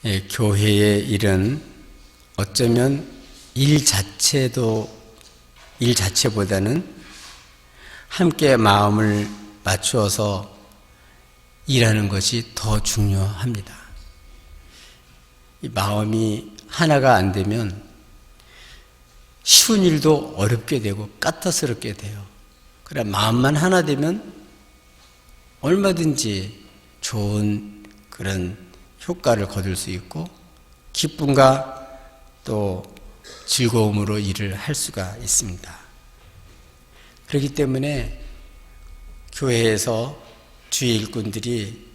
교회의 일은 어쩌면 일 자체보다는 함께 마음을 맞추어서 일하는 것이 더 중요합니다. 이 마음이 하나가 안 되면 쉬운 일도 어렵게 되고 까탈스럽게 돼요. 그래 마음만 하나 되면 얼마든지 좋은 그런 효과를 거둘 수 있고 기쁨과 또 즐거움으로 일을 할 수가 있습니다. 그렇기 때문에 교회에서 주의 일꾼들이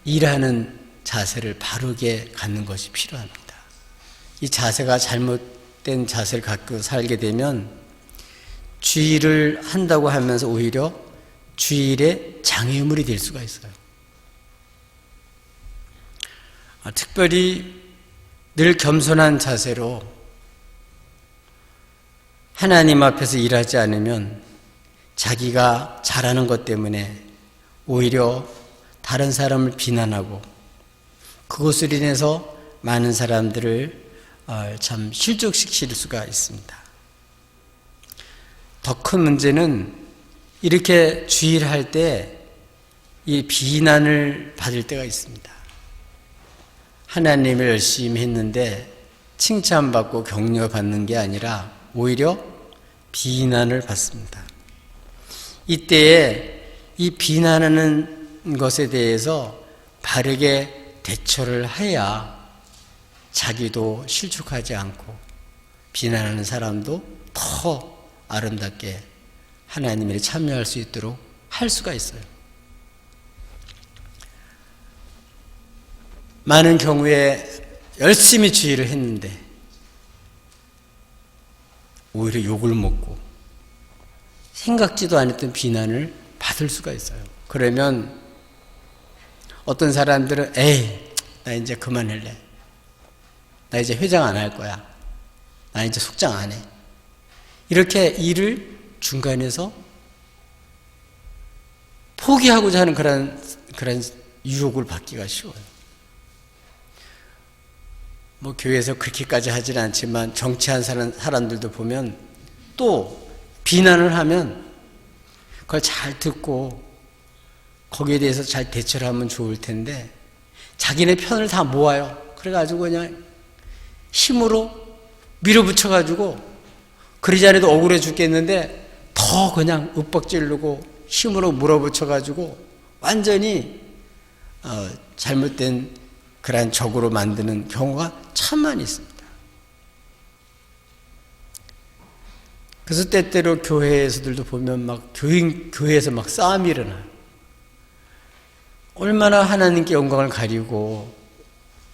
일하는 자세를 바르게 갖는 것이 필요합니다. 이 자세가 잘못된 자세를 갖고 살게 되면 주의를 한다고 하면서 오히려 주일의 장애물이 될 수가 있어요. 특별히 늘 겸손한 자세로 하나님 앞에서 일하지 않으면 자기가 잘하는 것 때문에 오히려 다른 사람을 비난하고 그것으로 인해서 많은 사람들을 참 실족시킬 수가 있습니다. 더 큰 문제는 이렇게 주의를 할 때 이 비난을 받을 때가 있습니다. 하나님을 열심히 했는데 칭찬받고 격려받는 게 아니라 오히려 비난을 받습니다. 이때에 이 비난하는 것에 대해서 바르게 대처를 해야 자기도 실족하지 않고 비난하는 사람도 더 아름답게 하나님에 참여할 수 있도록 할 수가 있어요. 많은 경우에 열심히 주의를 했는데 오히려 욕을 먹고 생각지도 않았던 비난을 받을 수가 있어요. 그러면 어떤 사람들은 나 이제 그만할래. 나 이제 회장 안 할 거야. 나 이제 속장 안 해. 이렇게 일을 중간에서 포기하고자 하는 그런 유혹을 받기가 쉬워요. 뭐 교회에서 그렇게까지 하지는 않지만 정치한 사람들도 보면 또 비난을 하면 그걸 잘 듣고 거기에 대해서 잘 대처를 하면 좋을 텐데 자기네 편을 다 모아요. 그래가지고 그냥 힘으로 밀어붙여가지고 그러지 않아도 억울해 죽겠는데 더 그냥 윽박지르고 힘으로 물어붙여가지고 완전히 잘못된 그러한 적으로 만드는 경우가 참 많이 있습니다. 그래서 때때로 교회에서들도 보면 막 교회에서 막 싸움이 일어나요. 얼마나 하나님께 영광을 가리고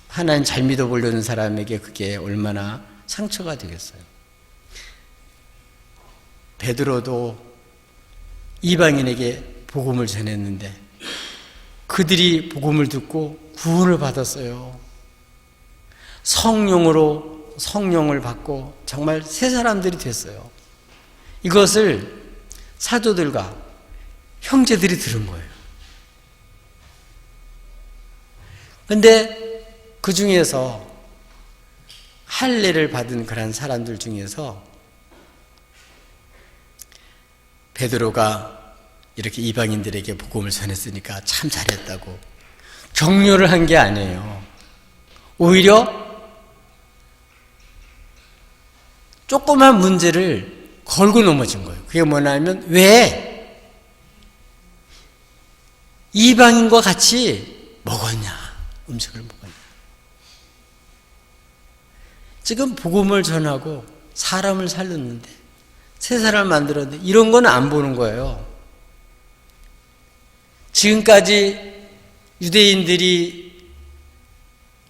하나님 잘 믿어보려는 사람에게 그게 얼마나 상처가 되겠어요. 베드로도 이방인에게 복음을 전했는데 그들이 복음을 듣고 구원을 받았어요. 성령을 받고 정말 새 사람들이 됐어요. 이것을 사도들과 형제들이 들은 거예요. 그런데 그 중에서 할례를 받은 그런 사람들 중에서 베드로가 이렇게 이방인들에게 복음을 전했으니까 참 잘했다고 격려를 한 게 아니에요. 오히려 조그만 문제를 걸고 넘어진 거예요. 그게 뭐냐면 왜 이방인과 같이 먹었냐, 음식을 먹었냐. 지금 복음을 전하고 사람을 살렸는데 새 사람을 만들었는데 이런 건 안 보는 거예요. 지금까지 유대인들이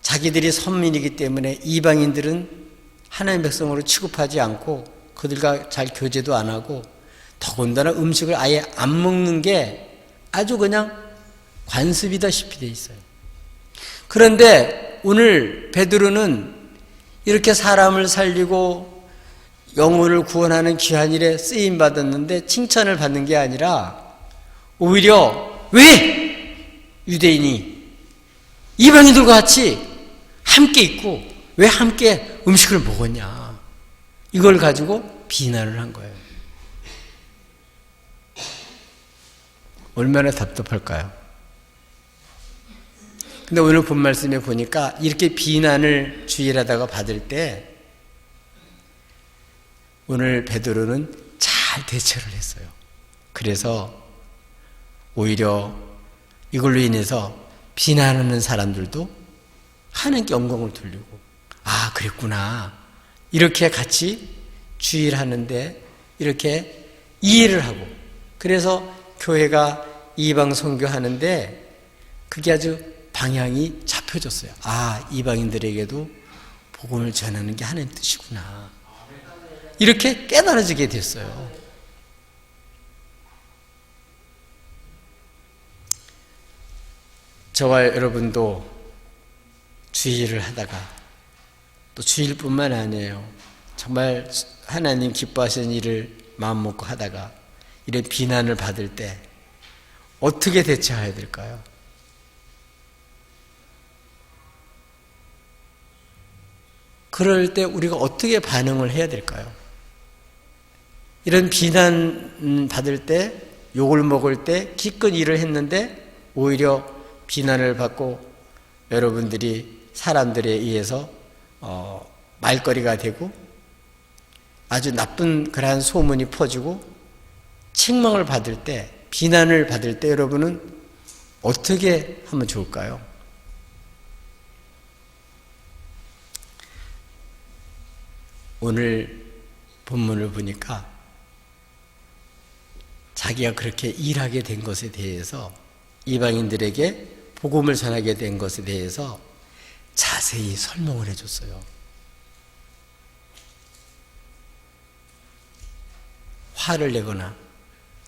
자기들이 선민이기 때문에 이방인들은 하나님의 백성으로 취급하지 않고 그들과 잘 교제도 안 하고 더군다나 음식을 아예 안 먹는 게 아주 그냥 관습이다시피 돼 있어요. 그런데 오늘 베드로는 이렇게 사람을 살리고 영혼을 구원하는 귀한 일에 쓰임 받았는데 칭찬을 받는 게 아니라 오히려 왜 유대인이 이방인들과 같이 함께 있고 왜 함께 음식을 먹었냐. 이걸 가지고 비난을 한 거예요. 얼마나 답답할까요? 근데 오늘 본 말씀에 보니까 이렇게 비난을 주일하다가 받을 때 오늘 베드로는 잘 대처를 했어요. 그래서 오히려 이걸로 인해서 비난하는 사람들도 하나님께 영광을 돌리고 아 그랬구나 이렇게 같이 주일하는데 이렇게 이해를 하고 그래서 교회가 이방 선교하는데 그게 아주 방향이 잡혀졌어요. 아 이방인들에게도 복음을 전하는 게 하나님 뜻이구나 이렇게 깨달아지게 됐어요. 저와 여러분도 주일을 하다가 또 주일뿐만 아니에요. 정말 하나님 기뻐하시는 일을 마음먹고 하다가 이런 비난을 받을 때 어떻게 대처해야 될까요? 그럴 때 우리가 어떻게 반응을 해야 될까요? 이런 비난 받을 때 욕을 먹을 때 기껏 일을 했는데 오히려 비난을 받고 여러분들이 사람들에 의해서 말거리가 되고 아주 나쁜 그러한 소문이 퍼지고 책망을 받을 때 비난을 받을 때 여러분은 어떻게 하면 좋을까요? 오늘 본문을 보니까 자기가 그렇게 일하게 된 것에 대해서 이방인들에게 복음을 전하게 된 것에 대해서 자세히 설명을 해줬어요. 화를 내거나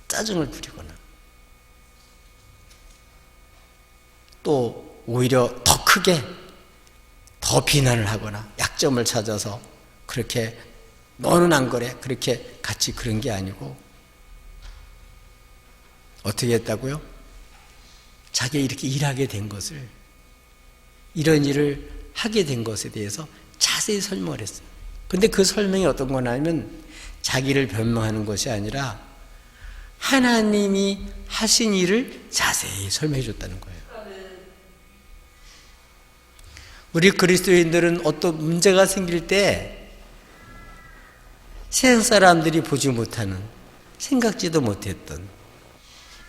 짜증을 부리거나 또 오히려 더 크게 더 비난을 하거나 약점을 찾아서 그렇게 너는 안 그래 그렇게 같이 그런 게 아니고 어떻게 했다고요? 자기가 이렇게 일하게 된 것을 이런 일을 하게 된 것에 대해서 자세히 설명을 했어요. 근데 그 설명이 어떤 거냐면 자기를 변명하는 것이 아니라 하나님이 하신 일을 자세히 설명해 줬다는 거예요. 우리 그리스도인들은 어떤 문제가 생길 때 세상 사람들이 보지 못하는 생각지도 못했던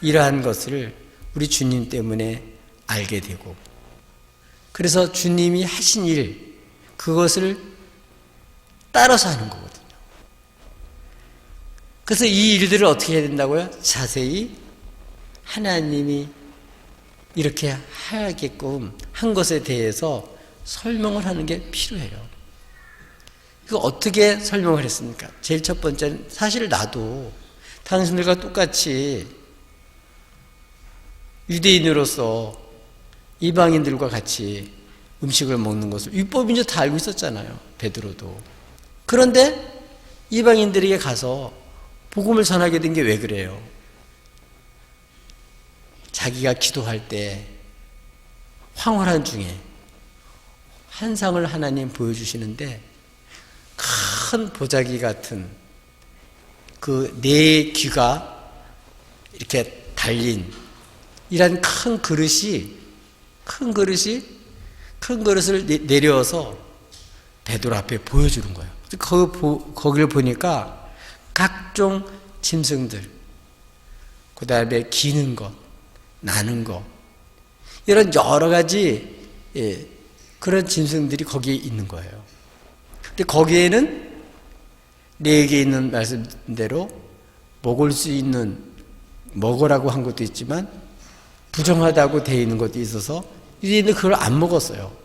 이러한 것을 우리 주님 때문에 알게 되고 그래서 주님이 하신 일 그것을 따라서 하는 거거든요. 그래서 이 일들을 어떻게 해야 된다고요? 자세히 하나님이 이렇게 하게끔 한 것에 대해서 설명을 하는 게 필요해요. 이거 어떻게 설명을 했습니까? 제일 첫 번째는 사실 나도 당신들과 똑같이 유대인으로서 이방인들과 같이 음식을 먹는 것을 율법인 줄 다 알고 있었잖아요. 베드로도. 그런데 이방인들에게 가서 복음을 전하게 된 게 왜 그래요? 자기가 기도할 때 황홀한 중에 환상을 하나님 보여주시는데 큰 보자기 같은 그 네 귀가 이렇게 달린 이런 큰 그릇을 내려서 베드로 앞에 보여주는 거예요. 거기를 보니까 각종 짐승들, 그 다음에 기는 것, 나는 것, 이런 여러 가지 그런 짐승들이 거기에 있는 거예요. 근데 거기에는 네 개 있는 말씀대로 먹으라고 한 것도 있지만 부정하다고 되어 있는 것도 있어서 유대인들 그걸 안 먹었어요.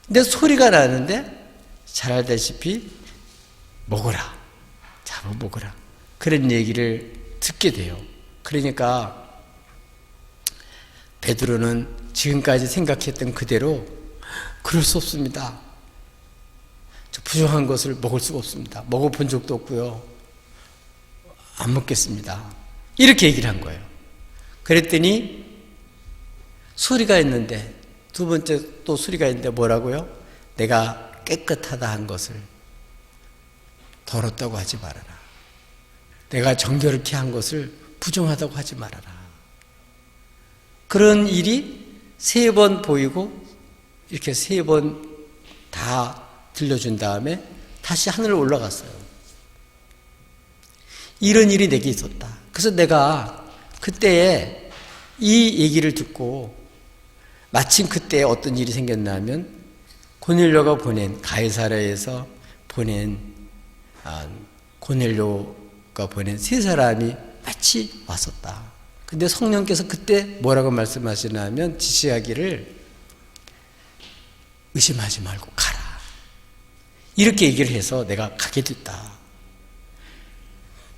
근데 소리가 나는데 잘 알다시피 먹어라, 잡아먹어라 그런 얘기를 듣게 돼요. 그러니까 베드로는 지금까지 생각했던 그대로 그럴 수 없습니다. 저 부정한 것을 먹을 수가 없습니다. 먹어본 적도 없고요. 안 먹겠습니다. 이렇게 얘기를 한 거예요. 그랬더니 소리가 있는데 두 번째 또 수리가 있는데 뭐라고요? 내가 깨끗하다 한 것을 더럽다고 하지 말아라. 내가 정결케 한 것을 부정하다고 하지 말아라. 그런 일이 3번 보이고 이렇게 3번 다 들려준 다음에 다시 하늘로 올라갔어요. 이런 일이 내게 있었다. 그래서 내가 그때에 이 얘기를 듣고 마침 그때 어떤 일이 생겼냐면 고넬료가 보낸 가이사랴에서 보낸 고넬료가 보낸 3사람이 마치 왔었다. 근데 성령께서 그때 뭐라고 말씀하시냐면 지시하기를 의심하지 말고 가라. 이렇게 얘기를 해서 내가 가게 됐다.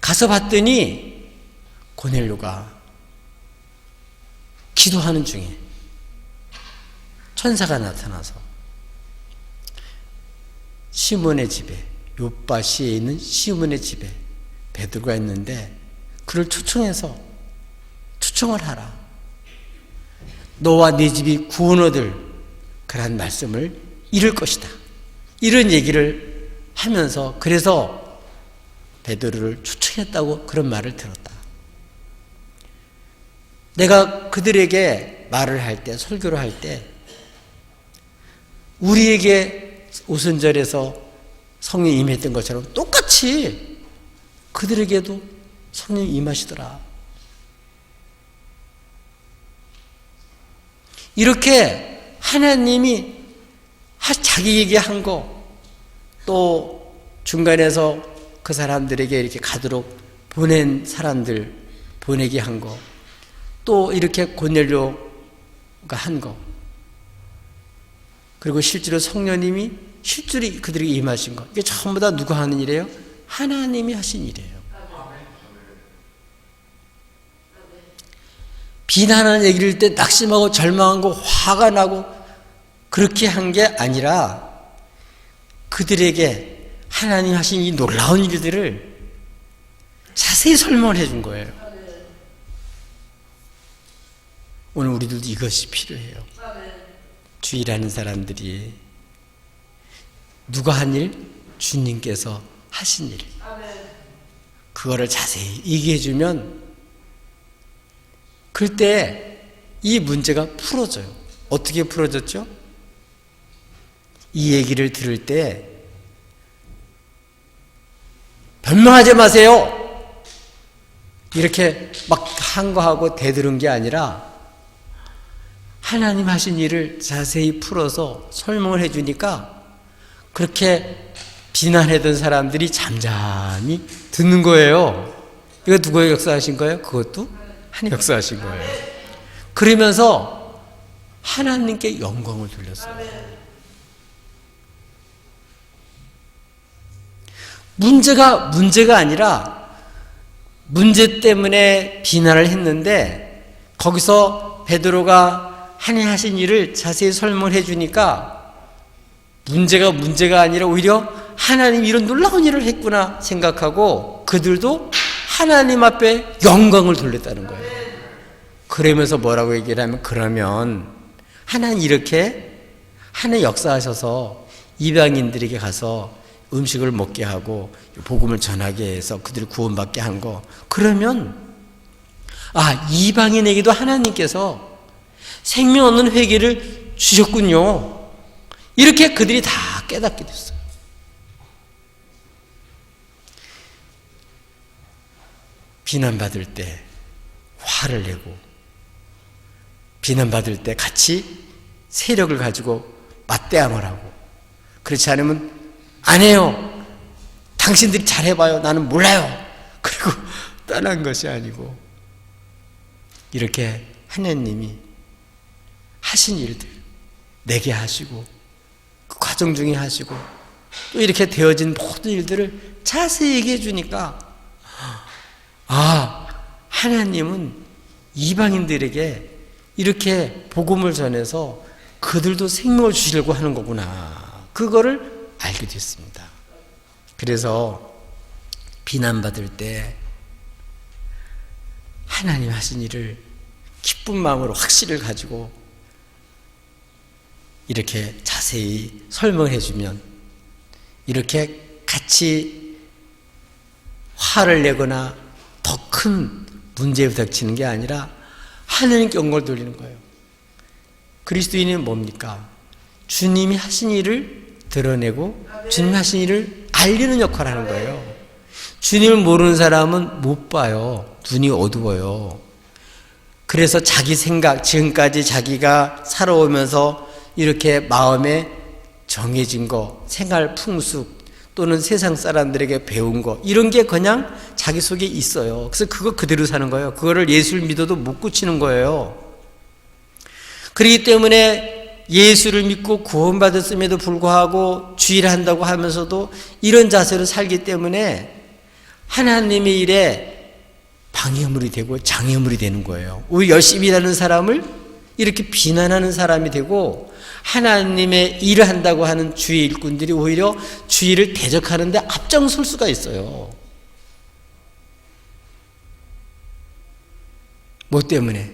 가서 봤더니 고넬료가 기도하는 중에 천사가 나타나서 시몬의 집에, 요빠시에 있는 시몬의 집에 베드로가 있는데 그를 초청해서 초청을 하라. 너와 네 집이 구원 얻을 그런 말씀을 이룰 것이다. 이런 얘기를 하면서 그래서 베드로를 초청했다고 그런 말을 들었다. 내가 그들에게 말을 할 때, 설교를 할 때 우리에게 오순절에서 성령이 임했던 것처럼 똑같이 그들에게도 성령이 임하시더라. 이렇게 하나님이 자기에게 한 거, 또 중간에서 그 사람들에게 이렇게 가도록 보낸 사람들 보내게 한 거, 또 이렇게 고넬료가 한 거, 그리고 실제로 성령님이 실제로 그들에게 임하신 거, 이게 전부 다 누가 하는 일이에요? 하나님이 하신 일이에요. 비난하는 얘기를 때 낙심하고 절망하고 화가 나고 그렇게 한 게 아니라 그들에게 하나님 하신 이 놀라운 일들을 자세히 설명을 해준 거예요. 오늘 우리들도 이것이 필요해요. 주일하는 사람들이 누가 한 일? 주님께서 하신 일. 그거를 자세히 얘기해 주면 그때 이 문제가 풀어져요. 어떻게 풀어졌죠? 이 얘기를 들을 때 변명하지 마세요. 이렇게 막 한 거하고 대들은 게 아니라 하나님 하신 일을 자세히 풀어서 설명을 해주니까 그렇게 비난하던 사람들이 잠잠히 듣는 거예요. 이거 누구의 역사하신 거예요? 그것도 하나님 역사하신 거예요. 그러면서 하나님께 영광을 돌렸어요. 문제가 아니라 문제 때문에 비난을 했는데 거기서 베드로가 하나님 하신 일을 자세히 설명해 주니까 문제가 아니라 오히려 하나님 이런 놀라운 일을 했구나 생각하고 그들도 하나님 앞에 영광을 돌렸다는 거예요. 그러면서 뭐라고 얘기를 하면 그러면 하나님 이렇게 하나님 역사하셔서 이방인들에게 가서 음식을 먹게 하고 복음을 전하게 해서 그들을 구원받게 한 거 그러면 이방인에게도 하나님께서 생명 없는 회개를 주셨군요. 이렇게 그들이 다 깨닫게 됐어요. 비난받을 때 화를 내고 비난받을 때 같이 세력을 가지고 맞대항을 하고 그렇지 않으면 안 해요. 당신들이 잘해봐요. 나는 몰라요. 그리고 떠난 것이 아니고 이렇게 하나님이 하신 일들 내게 하시고 그 과정 중에 하시고 또 이렇게 되어진 모든 일들을 자세히 얘기해 주니까 하나님은 이방인들에게 이렇게 복음을 전해서 그들도 생명을 주시려고 하는 거구나. 그거를 알게 됐습니다. 그래서 비난받을 때 하나님 하신 일을 기쁜 마음으로 확신을 가지고 이렇게 자세히 설명을 해주면 이렇게 같이 화를 내거나 더 큰 문제에 부닥치는 게 아니라 하나님께 영광을 돌리는 거예요. 그리스도인은 뭡니까? 주님이 하신 일을 드러내고 주님이 하신 일을 알리는 역할을 하는 거예요. 주님을 모르는 사람은 못 봐요. 눈이 어두워요. 그래서 자기 생각, 지금까지 자기가 살아오면서 이렇게 마음에 정해진 거, 생활 풍습 또는 세상 사람들에게 배운 거, 이런 게 그냥 자기 속에 있어요. 그래서 그거 그대로 사는 거예요. 그거를 예수를 믿어도 못 고치는 거예요. 그렇기 때문에 예수를 믿고 구원받았음에도 불구하고 주의를 한다고 하면서도 이런 자세로 살기 때문에 하나님의 일에 방해물이 되고 장애물이 되는 거예요. 오히려 열심히 일하는 사람을 이렇게 비난하는 사람이 되고, 하나님의 일을 한다고 하는 주의 일꾼들이 오히려 주의를 대적하는데 앞장설 수가 있어요. 뭐 때문에?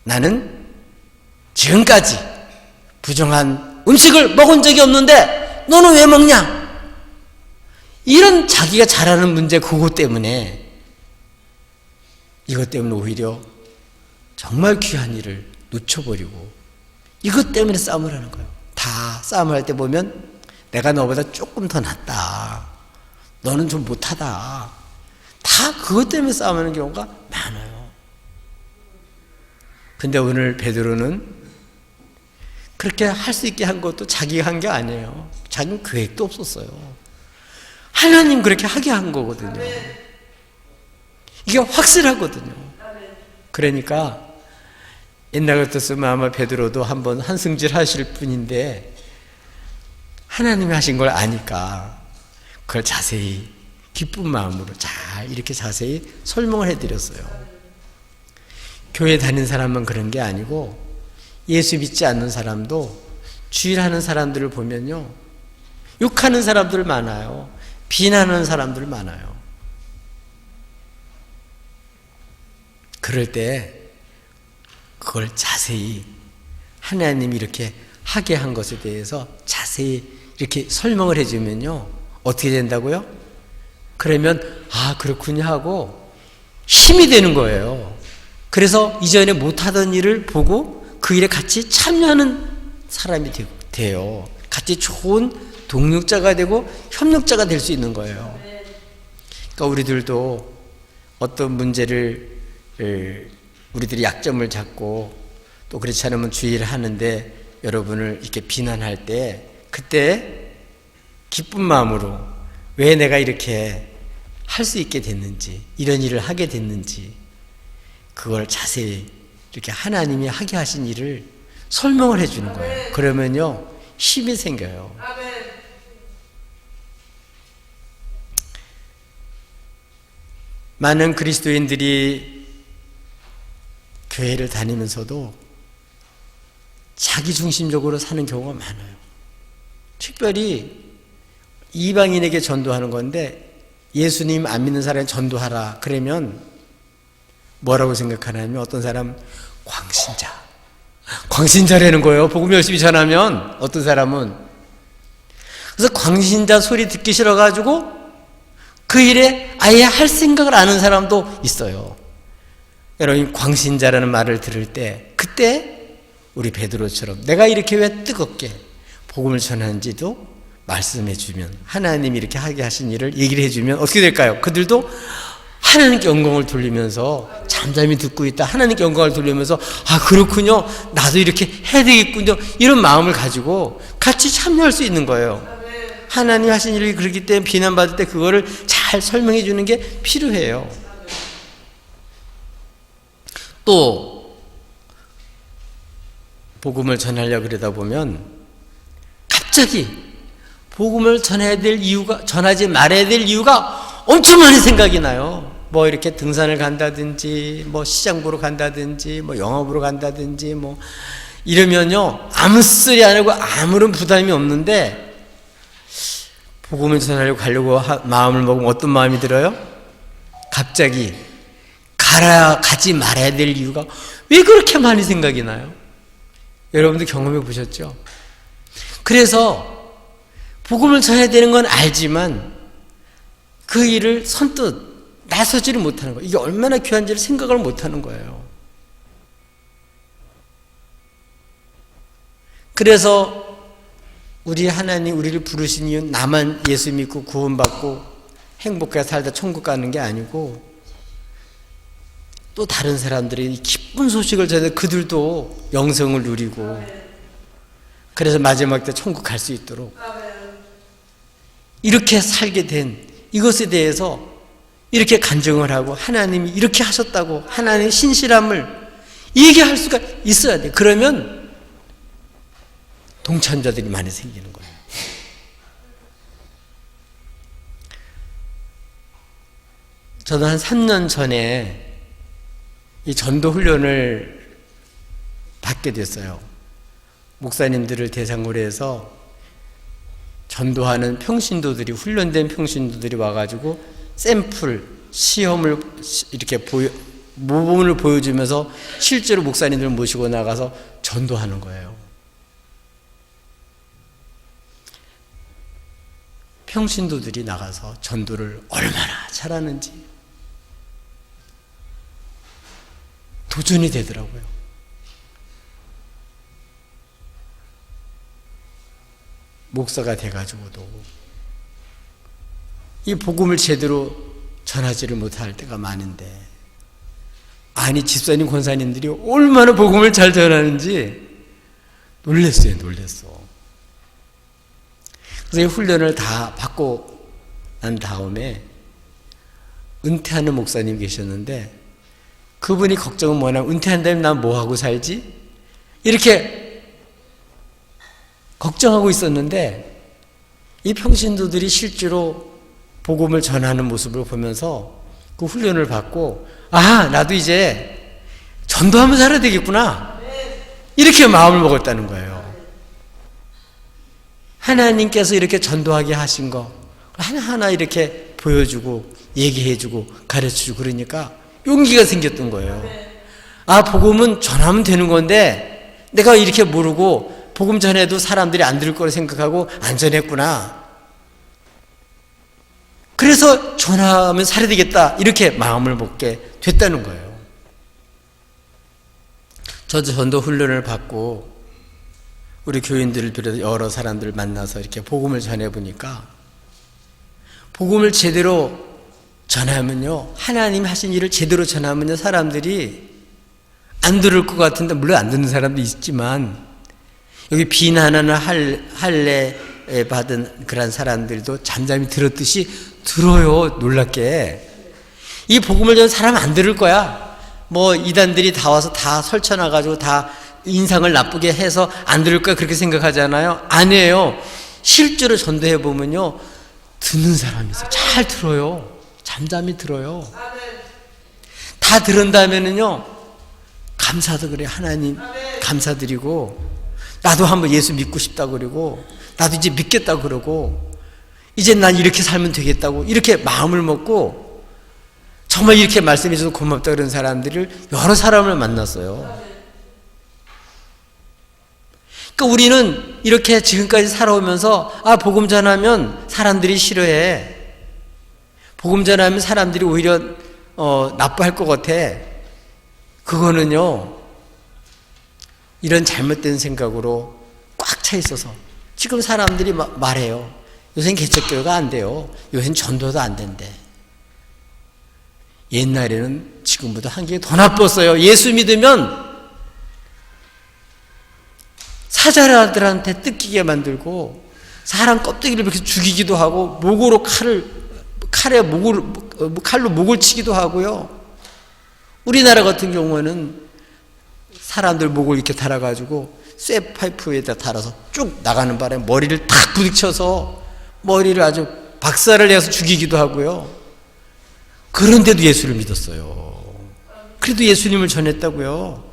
나는 지금까지 부정한 음식을 먹은 적이 없는데 너는 왜 먹냐? 이런 자기가 잘하는 문제, 그것 때문에, 이것 때문에 오히려 정말 귀한 일을 놓쳐버리고 이것 때문에 싸움을 하는 거예요. 다 싸움을 할 때 보면 내가 너보다 조금 더 낫다, 너는 좀 못하다, 다 그것 때문에 싸움하는 경우가 많아요. 근데 오늘 베드로는 그렇게 할 수 있게 한 것도 자기가 한 게 아니에요. 자기는 계획도 없었어요. 하나님 그렇게 하게 한 거거든요. 이게 확실하거든요. 그러니까 옛날 같았으면 아마 베드로도 한번 한승질 하실 뿐인데, 하나님이 하신 걸 아니까 그걸 자세히 기쁜 마음으로 잘 이렇게 자세히 설명을 해드렸어요. 교회 다니는 사람만 그런 게 아니고 예수 믿지 않는 사람도 주일하는 사람들을 보면요, 욕하는 사람들 많아요. 비난하는 사람들 많아요. 그럴 때 그걸 자세히 하나님이 이렇게 하게 한 것에 대해서 자세히 이렇게 설명을 해주면요, 어떻게 된다고요? 그러면 아 그렇군요 하고 힘이 되는 거예요. 그래서 이전에 못하던 일을 보고 그 일에 같이 참여하는 사람이 돼요. 같이 좋은 동력자가 되고 협력자가 될 수 있는 거예요. 그러니까 우리들도 어떤 문제를 우리들이 약점을 잡고 또 그렇지 않으면 주의를 하는데 여러분을 이렇게 비난할 때, 그때 기쁜 마음으로 왜 내가 이렇게 할 수 있게 됐는지, 이런 일을 하게 됐는지, 그걸 자세히 이렇게 하나님이 하게 하신 일을 설명을 해주는 거예요. 그러면요 힘이 생겨요. 많은 그리스도인들이 교회를 다니면서도 자기중심적으로 사는 경우가 많아요. 특별히 이방인에게 전도하는 건데, 예수님 안 믿는 사람에 전도하라 그러면 뭐라고 생각하냐면, 어떤 사람 광신자라는 거예요. 복음 열심히 전하면. 어떤 사람은 그래서 광신자 소리 듣기 싫어가지고 그 일에 아예 할 생각을 안 하는 사람도 있어요. 여러분, 광신자라는 말을 들을 때 그때 우리 베드로처럼 내가 이렇게 왜 뜨겁게 복음을 전하는지도 말씀해 주면, 하나님이 이렇게 하게 하신 일을 얘기를 해주면 어떻게 될까요? 그들도 하나님께 영광을 돌리면서, 잠잠히 듣고 있다 하나님께 영광을 돌리면서 아 그렇군요, 나도 이렇게 해야 되겠군요, 이런 마음을 가지고 같이 참여할 수 있는 거예요. 하나님 하신 일이 그렇기 때문에 비난받을 때 그거를 잘 설명해 주는 게 필요해요. 또 복음을 전하려고 그러다 보면 갑자기 복음을 전해야 될 이유가, 전하지 말아야 될 이유가 엄청 많이 생각이 나요. 뭐 이렇게 등산을 간다든지, 뭐 시장 보러 간다든지, 뭐 영화 보러 간다든지, 뭐 이러면요 아무 소리 안 하고 아무런 부담이 없는데, 복음을 전하려고 가려고 마음을 먹으면 어떤 마음이 들어요? 갑자기 가지 말아야 될 이유가 왜 그렇게 많이 생각이 나요? 여러분도 경험해 보셨죠? 그래서 복음을 전해야 되는 건 알지만 그 일을 선뜻 나서지를 못하는 거예요. 이게 얼마나 귀한지를 생각을 못하는 거예요. 그래서 우리 하나님 우리를 부르신 이유는 나만 예수 믿고 구원받고 행복하게 살다 천국 가는 게 아니고 또 다른 사람들이 기쁜 소식을 전해 그들도 영생을 누리고 그래서 마지막 때 천국 갈 수 있도록 이렇게 살게 된 이것에 대해서 이렇게 간증을 하고 하나님이 이렇게 하셨다고 하나님의 신실함을 얘기할 수가 있어야 돼. 그러면 동참자들이 많이 생기는 거예요. 저도 한 3년 전에 이 전도 훈련을 받게 됐어요. 목사님들을 대상으로 해서 전도하는 평신도들이 훈련된 평신도들이 와가지고 샘플 시험을 이렇게 모범을 보여주면서 실제로 목사님들 모시고 나가서 전도하는 거예요. 평신도들이 나가서 전도를 얼마나 잘하는지 도전이 되더라고요. 목사가 돼가지고도 이 복음을 제대로 전하지를 못할 때가 많은데 아니 집사님 권사님들이 얼마나 복음을 잘 전하는지 놀랬어요. 그래서 이 훈련을 다 받고 난 다음에 은퇴하는 목사님 계셨는데 그분이 걱정은 뭐냐면 은퇴한다면 난 뭐하고 살지? 이렇게 걱정하고 있었는데 이 평신도들이 실제로 복음을 전하는 모습을 보면서 그 훈련을 받고 아 나도 이제 전도하면 살아야 되겠구나 이렇게 마음을 먹었다는 거예요. 하나님께서 이렇게 전도하게 하신 거 하나하나 이렇게 보여주고 얘기해주고 가르쳐주고 그러니까 용기가 생겼던 거예요. 아 복음은 전하면 되는 건데 내가 이렇게 모르고 복음 전해도 사람들이 안 들을 거라 생각하고 안 전했구나. 그래서 전하면 살아야 되겠다 이렇게 마음을 먹게 됐다는 거예요. 저도 전도 훈련을 받고 우리 교인들을 비롯해 여러 사람들을 만나서 이렇게 복음을 전해보니까 복음을 제대로 전하면요 하나님 하신 일을 제대로 전하면요 사람들이 안 들을 것 같은데 물론 안 듣는 사람도 있지만 여기 비난하는 할례 받은 그런 사람들도 잠잠히 들었듯이 들어요. 놀랍게 이 복음을 전하면 사람 안 들을 거야. 뭐 이단들이 다 와서 다 설쳐놔가지고 다 인상을 나쁘게 해서 안 들을 거야 그렇게 생각하잖아요. 아니에요. 실제로 전도해 보면요 듣는 사람이 있어요. 잘 들어요. 잠잠히 들어요. 다 들은다면은요 감사도 그래. 하나님 감사드리고 나도 한번 예수 믿고 싶다 그러고 나도 이제 믿겠다 그러고 이제 난 이렇게 살면 되겠다고 이렇게 마음을 먹고 정말 이렇게 말씀해 줘서 고맙다 그런 사람들을 여러 사람을 만났어요. 그러니까 우리는 이렇게 지금까지 살아오면서 아 복음 전하면 사람들이 싫어해. 복음 전하면 사람들이 오히려 나빠할 것 같아. 그거는요 이런 잘못된 생각으로 꽉 차 있어서 지금 사람들이 말해요. 요새는 개척교회가 안 돼요. 요새는 전도도 안 된대. 옛날에는 지금보다 한게 더 나빴어요. 예수 믿으면 사자들한테 뜯기게 만들고 사람 껍데기를 이렇게 죽이기도 하고 목으로 칼로 목을 치기도 하고요. 우리나라 같은 경우에는 사람들 목을 이렇게 달아가지고 쇠 파이프에다 달아서 쭉 나가는 바람에 머리를 탁 부딪혀서 머리를 아주 박살을 내서 죽이기도 하고요. 그런데도 예수를 믿었어요. 그래도 예수님을 전했다고요.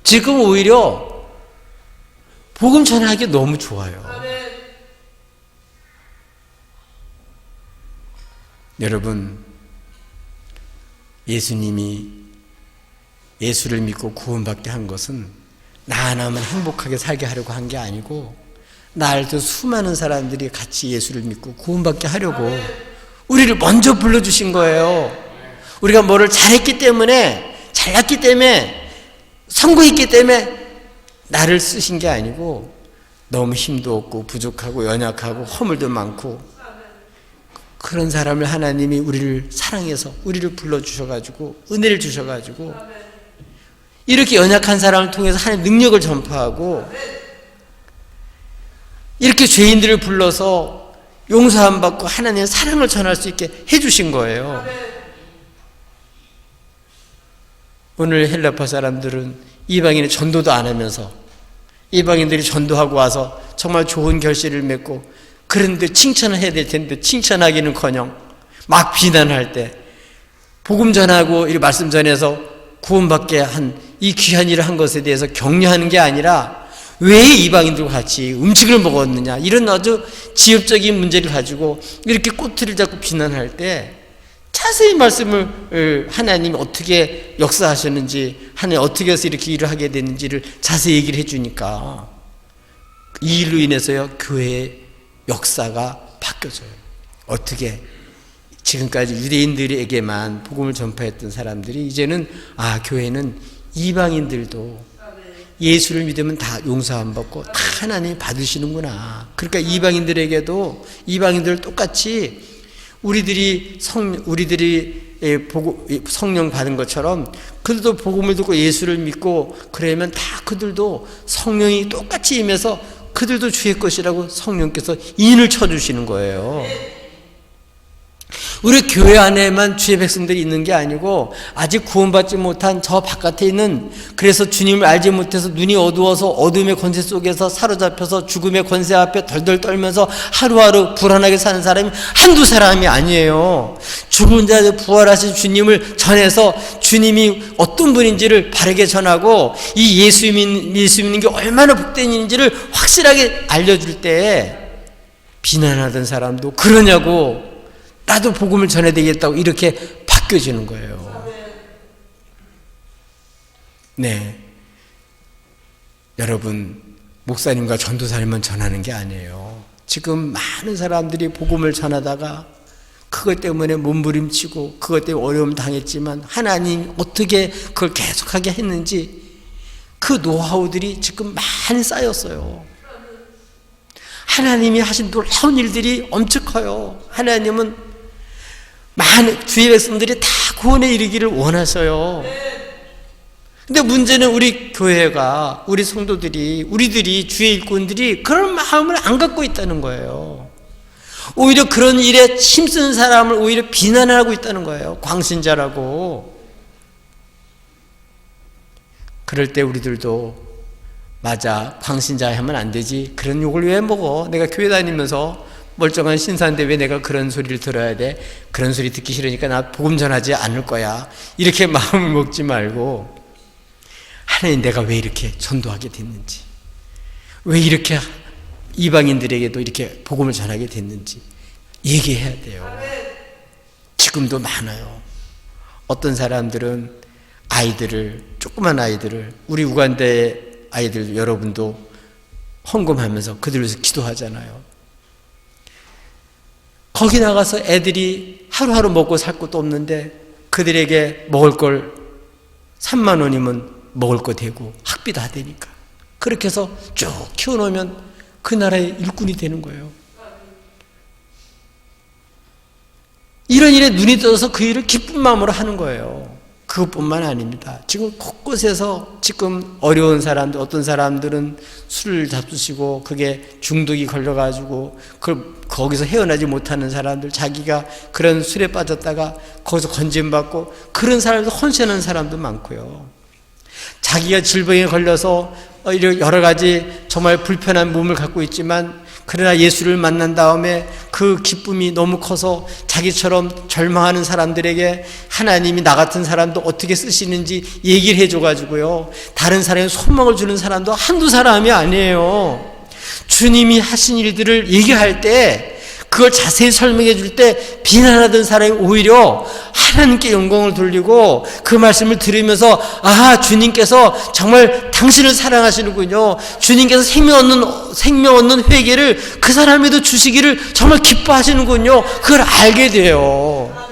지금 오히려 복음 전하기 너무 좋아요. 여러분, 예수님이 예수를 믿고 구원받게 한 것은 나 하나만 행복하게 살게 하려고 한 게 아니고 나를 더 수많은 사람들이 같이 예수를 믿고 구원받게 하려고 우리를 먼저 불러주신 거예요. 우리가 뭐를 잘했기 때문에, 잘났기 때문에, 성공했기 때문에 나를 쓰신 게 아니고 너무 힘도 없고 부족하고 연약하고 허물도 많고 그런 사람을 하나님이 우리를 사랑해서 우리를 불러주셔가지고 은혜를 주셔가지고 이렇게 연약한 사람을 통해서 하나님 능력을 전파하고 이렇게 죄인들을 불러서 용서함 받고 하나님의 사랑을 전할 수 있게 해주신 거예요. 오늘 헬라파 사람들은 이방인의 전도도 안 하면서 이방인들이 전도하고 와서 정말 좋은 결실을 맺고 그런데 칭찬을 해야 될 텐데 칭찬하기는커녕 막 비난할 때 복음 전하고 이 말씀 전해서 구원받게 한 이 귀한 일을 한 것에 대해서 격려하는 게 아니라 왜 이방인들과 같이 음식을 먹었느냐 이런 아주 지엽적인 문제를 가지고 이렇게 꼬투리를 잡고 비난할 때 자세히 말씀을 하나님이 어떻게 역사하셨는지 하나님 어떻게 해서 이렇게 일을 하게 됐는지를 자세히 얘기를 해주니까 이 일로 인해서요 교회의 역사가 바뀌어져요. 어떻게 지금까지 유대인들에게만 복음을 전파했던 사람들이 이제는 교회는 이방인들도 예수를 믿으면 다 용서함 받고 다 하나님이 받으시는구나. 그러니까 이방인들에게도 이방인들 똑같이 우리들이 성령 받은 것처럼 그들도 복음을 듣고 예수를 믿고 그러면 다 그들도 성령이 똑같이 임해서 그들도 주의 것이라고 성령께서 인을 쳐주시는 거예요. 우리 교회 안에만 주의 백성들이 있는 게 아니고 아직 구원받지 못한 저 바깥에 있는 그래서 주님을 알지 못해서 눈이 어두워서 어둠의 권세 속에서 사로잡혀서 죽음의 권세 앞에 덜덜 떨면서 하루하루 불안하게 사는 사람이 한두 사람이 아니에요. 죽은 자들 부활하신 주님을 전해서 주님이 어떤 분인지를 바르게 전하고 이 예수 믿는 게 얼마나 복된 일인지를 확실하게 알려줄 때 비난하던 사람도 그러냐고 나도 복음을 전해야 되겠다고 이렇게 바뀌어지는 거예요. 네. 여러분, 목사님과 전도사님만 전하는 게 아니에요. 지금 많은 사람들이 복음을 전하다가 그것 때문에 몸부림치고 그것 때문에 어려움 당했지만 하나님 어떻게 그걸 계속하게 했는지 그 노하우들이 지금 많이 쌓였어요. 하나님이 하신 놀라운 일들이 엄청 커요. 하나님은 많은 주의 백성들이 다 구원에 이르기를 원하셔요. 근데 문제는 우리 교회가 우리 성도들이 우리들이 주의 일꾼들이 그런 마음을 안 갖고 있다는 거예요. 오히려 그런 일에 힘쓰는 사람을 오히려 비난하고 있다는 거예요. 광신자라고. 그럴 때 우리들도 맞아 광신자 하면 안 되지. 그런 욕을 왜 먹어? 내가 교회 다니면서 멀쩡한 신사인데 왜 내가 그런 소리를 들어야 돼? 그런 소리 듣기 싫으니까 나 복음 전하지 않을 거야. 이렇게 마음을 먹지 말고 하나님 내가 왜 이렇게 전도하게 됐는지 왜 이렇게 이방인들에게도 이렇게 복음을 전하게 됐는지 얘기해야 돼요. 지금도 많아요. 어떤 사람들은 아이들을 조그만 아이들을 우리 우간대 아이들 여러분도 헌금하면서 그들을 위해서 기도하잖아요. 거기 나가서 애들이 하루하루 먹고 살 것도 없는데 그들에게 먹을 걸 3만 원이면 먹을 거 되고 학비 다 되니까 그렇게 해서 쭉 키워놓으면 그 나라의 일꾼이 되는 거예요. 이런 일에 눈이 떠서 그 일을 기쁜 마음으로 하는 거예요. 그것뿐만 아닙니다. 지금 곳곳에서 지금 어려운 사람들, 어떤 사람들은 술을 잡수시고 그게 중독이 걸려가지고 거기서 헤어나지 못하는 사람들, 자기가 그런 술에 빠졌다가 거기서 건진받고 그런 사람들 헌신하는 사람도 많고요. 자기가 질병에 걸려서 여러 가지 정말 불편한 몸을 갖고 있지만 그러나 예수를 만난 다음에 그 기쁨이 너무 커서 자기처럼 절망하는 사람들에게 하나님이 나 같은 사람도 어떻게 쓰시는지 얘기를 해줘가지고요. 다른 사람에 소망을 주는 사람도 한두 사람이 아니에요. 주님이 하신 일들을 얘기할 때 그걸 자세히 설명해 줄 때 비난하던 사람이 오히려 하나님께 영광을 돌리고 그 말씀을 들으면서 주님께서 정말 당신을 사랑하시는군요. 주님께서 생명 얻는 회개를 그 사람에도 주시기를 정말 기뻐하시는군요. 그걸 알게 돼요.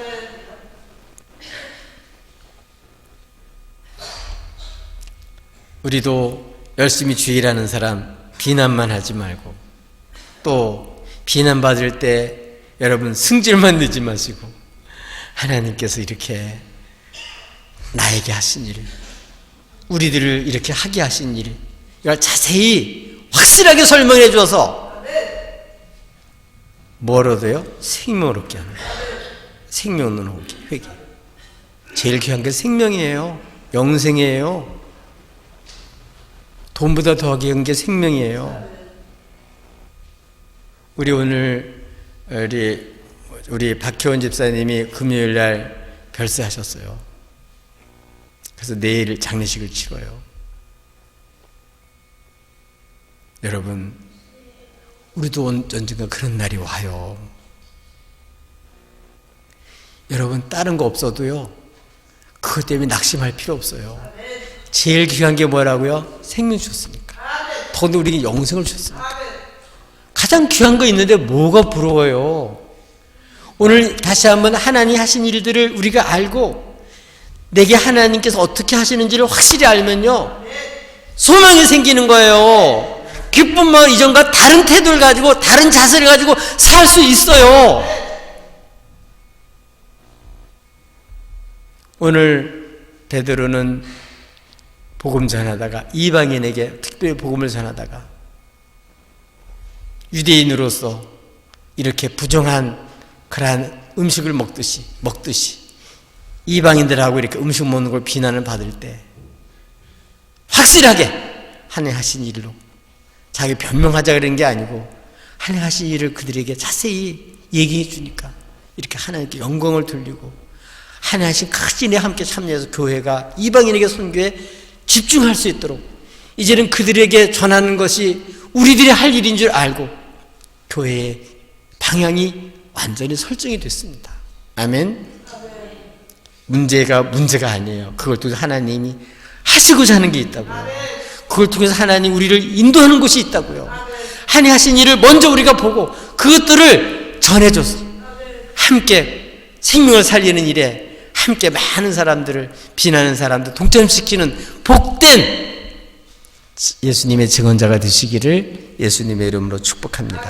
우리도 열심히 주일하는 사람 비난만 하지 말고, 또 비난받을 때 여러분 승질만 내지 마시고, 하나님께서 이렇게 나에게 하신 일, 우리들을 이렇게 하게 하신 일, 이걸 자세히 확실하게 설명해 주어서 뭘 얻어요? 생명을 얻게 하는 거예요. 생명을 얻게, 회개. 제일 귀한 게 생명이에요. 영생이에요. 돈보다 더 귀한 게 생명이에요. 우리 오늘 우리 박혜원 집사님이 금요일 날 별세하셨어요. 그래서 내일 장례식을 치러요. 여러분, 우리도 언젠가 그런 날이 와요. 여러분, 다른 거 없어도요, 그것 때문에 낙심할 필요 없어요. 제일 귀한 게 뭐라고요? 생명 주셨으니까. 더군다나 우리에게 영생을 주셨으니까. 가장 귀한 거 있는데 뭐가 부러워요? 오늘 다시 한번 하나님 하신 일들을 우리가 알고 내게 하나님께서 어떻게 하시는지를 확실히 알면요, 소망이 생기는 거예요. 기쁜 마음 이전과 다른 태도를 가지고, 다른 자세를 가지고 살 수 있어요. 오늘 베드로는 복음 전하다가, 이방인에게 특별히 복음을 전하다가 유대인으로서 이렇게 부정한 그러한 음식을 먹듯이 이방인들하고 이렇게 음식 먹는 걸 비난을 받을 때 확실하게 하나님 하신 일로, 자기 변명하자 그런 게 아니고 하나님 하신 일을 그들에게 자세히 얘기해 주니까 이렇게 하나님께 영광을 돌리고, 하나님 하신 큰 일에 함께 참여해서 교회가 이방인에게 선교에 집중할 수 있도록, 이제는 그들에게 전하는 것이 우리들이 할 일인 줄 알고 교회의 방향이 완전히 설정이 됐습니다. 아멘. 문제가 아니에요. 그걸 통해서 하나님이 하시고자 하는 게 있다고요. 그걸 통해서 하나님 우리를 인도하는 곳이 있다고요. 하나님 하신 일을 먼저 우리가 보고 그것들을 전해줘서 함께 생명을 살리는 일에 함께 많은 사람들을, 비난하는 사람들 동참시키는 복된 예수님의 증언자가 되시기를 예수님의 이름으로 축복합니다.